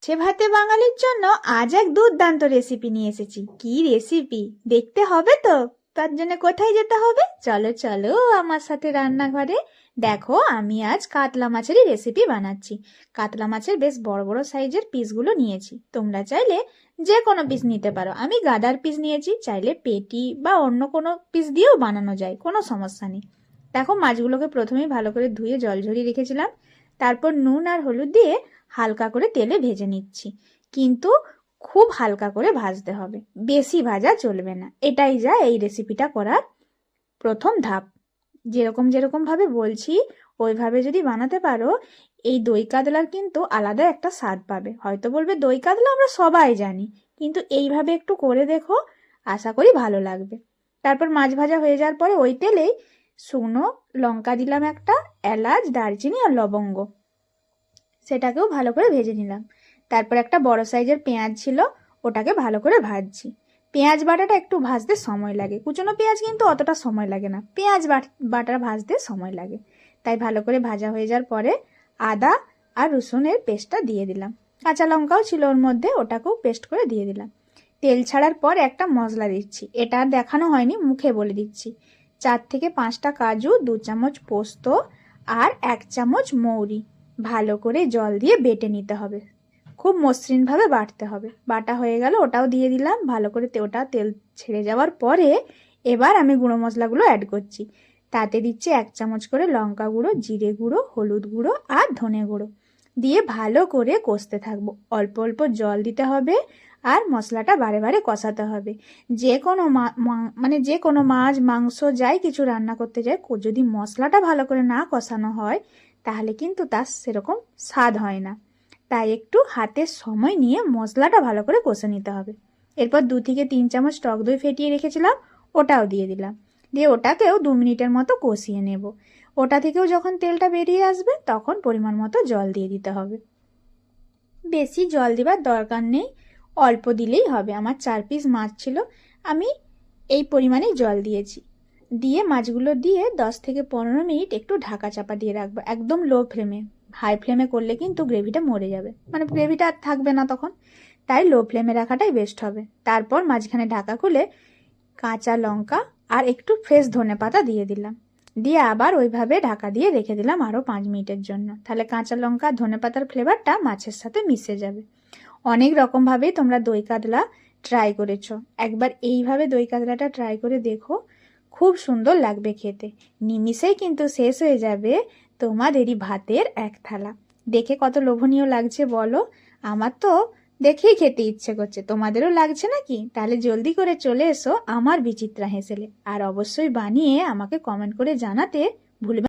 সে ভাতে বাঙালির জন্য আজ এক দুর্দান্ত রেসিপি নিয়ে এসেছি। কি রেসিপি দেখতে হবে তো? তার জন্য কোথায় যেতে হবে? চলো চলো আমার সাথে রান্নাঘরে। দেখো আমি আজ কাতলা মাছেরই রেসিপি বানাচ্ছি। কাতলা মাছের বেশ বড় বড় সাইজের পিসগুলো নিয়েছি। তোমরা চাইলে যে কোনো পিস নিতে পারো। আমি গাদার পিস নিয়েছি, চাইলে পেটি বা অন্য কোনো পিস দিয়েও বানানো যায়, কোনো সমস্যা নেই। দেখো মাছগুলোকে প্রথমেই ভালো করে ধুয়ে জল ঝরিয়ে রেখেছিলাম। তারপর নুন আর হলুদ দিয়ে হালকা করে তেলে ভেজে নিচ্ছি, কিন্তু খুব হালকা করে ভাজতে হবে, বেশি ভাজা চলবে না। এটাই যা এই রেসিপিটা করার প্রথম ধাপ। যেরকম যেরকম ভাবে বলছি ওইভাবে যদি বানাতে পারো, এই দই কাতলার কিন্তু আলাদা একটা স্বাদ পাবে। হয়তো বলবে দই কাতলা আমরা সবাই জানি, কিন্তু এইভাবে একটু করে দেখো, আশা করি ভালো লাগবে। তারপর মাছ ভাজা হয়ে যাওয়ার পরে ওই তেলেই শুকনো লঙ্কা দিলাম একটা, এলাচ, দারচিনি আর লবঙ্গ, সেটাকেও ভালো করে ভেজে নিলাম। তারপর একটা বড় সাইজের পেঁয়াজ ছিল, ওটাকে ভালো করে ভাজছি। পেঁয়াজ বাটাটা একটু ভাজতে সময় লাগে, কুচনো পেঁয়াজ কিন্তু অতটা সময় লাগে না, পেঁয়াজ বাটা ভাজতে সময় লাগে। তাই ভালো করে ভাজা হয়ে যাওয়ার পরে আদা আর রসুনের পেস্টটা দিয়ে দিলাম। কাঁচা লঙ্কাও ছিল ওর মধ্যে, ওটাকেও পেস্ট করে দিয়ে দিলাম। তেল ছাড়ার পর একটা মশলা দিচ্ছি, এটা আর দেখানো হয়নি, মুখে বলে দিচ্ছি। 4 থেকে 5টা কাজু, 2 চামচ পোস্ত আর 1 চামচ মৌরি ভালো করে জল দিয়ে বেটে নিতে হবে। খুব মসৃণভাবে বাটতে হবে। বাটা হয়ে গেল, ওটাও দিয়ে দিলাম ভালো করে। ওটা তেল ছেড়ে যাওয়ার পরে এবার আমি গুঁড়ো মশলাগুলো অ্যাড করছি। তাতে দিচ্ছি 1 চামচ করে লঙ্কা গুঁড়ো, জিরে গুঁড়ো, হলুদ গুঁড়ো আর ধনে গুঁড়ো দিয়ে ভালো করে কষতে থাকবো। অল্প অল্প জল দিতে হবে আর মশলাটা বারে বারে কষাতে হবে। যে কোনো যে কোনো মাছ, মাংস যাই কিছু রান্না করতে যায়, যদি মশলাটা ভালো করে না কষানো হয় তাহলে কিন্তু তার সেরকম স্বাদ হয় না। তাই একটু হাতে সময় নিয়ে মশলাটা ভালো করে কষে নিতে হবে। এরপর 2 থেকে 3 চামচ টক দই ফেটিয়ে রেখেছিলাম, ওটাও দিয়ে দিলাম। দিয়ে ওটাকেও 2 মিনিটের মতো কষিয়ে নেব। ওটা থেকেও যখন তেলটা বেরিয়ে আসবে তখন পরিমাণ মতো জল দিয়ে দিতে হবে। বেশি জল দেবার দরকার নেই, অল্প দিলেই হবে। আমার 4 পিস মাছ ছিল, আমি এই পরিমাণেই জল দিয়েছি। দিয়ে মাছগুলো দিয়ে 10 থেকে 15 মিনিট একটু ঢাকা চাপা দিয়ে রাখবো, একদম লো ফ্লেমে। হাই ফ্লেমে করলে কিন্তু গ্রেভিটা মরে যাবে, মানে গ্রেভিটা আর থাকবে না তখন। তাই লো ফ্লেমে রাখাটাই বেস্ট হবে। তারপর মাঝখানে ঢাকা খুলে কাঁচা লঙ্কা আর একটু ফ্রেশ ধনেপাতা দিয়ে দিলাম। দিয়ে আবার ওইভাবে ঢাকা দিয়ে রেখে দিলাম আরও 5 মিনিটের জন্য। তাহলে কাঁচা লঙ্কা আর ধনেপাতার ফ্লেভারটা মাছের সাথে মিশে যাবে। অনেক রকমভাবেই তোমরা দই কাতলা ট্রাই করেছো, একবার এইভাবে দই কাতলাটা ট্রাই করে দেখো, খুব সুন্দর লাগবে খেতে। নিমিষেই কিন্তু শেষ হয়ে যাবে তোমাদেরই ভাতের এক থালা। দেখে কত লোভনীয় লাগছে বলো? আমার তো দেখেই খেতে ইচ্ছে করছে, তোমাদেরও লাগছে নাকি? তাহলে জলদি করে চলে এসো আমার বিচিত্রা হেসেলে, আর অবশ্যই বানিয়ে আমাকে কমেন্ট করে জানাতে ভুলবে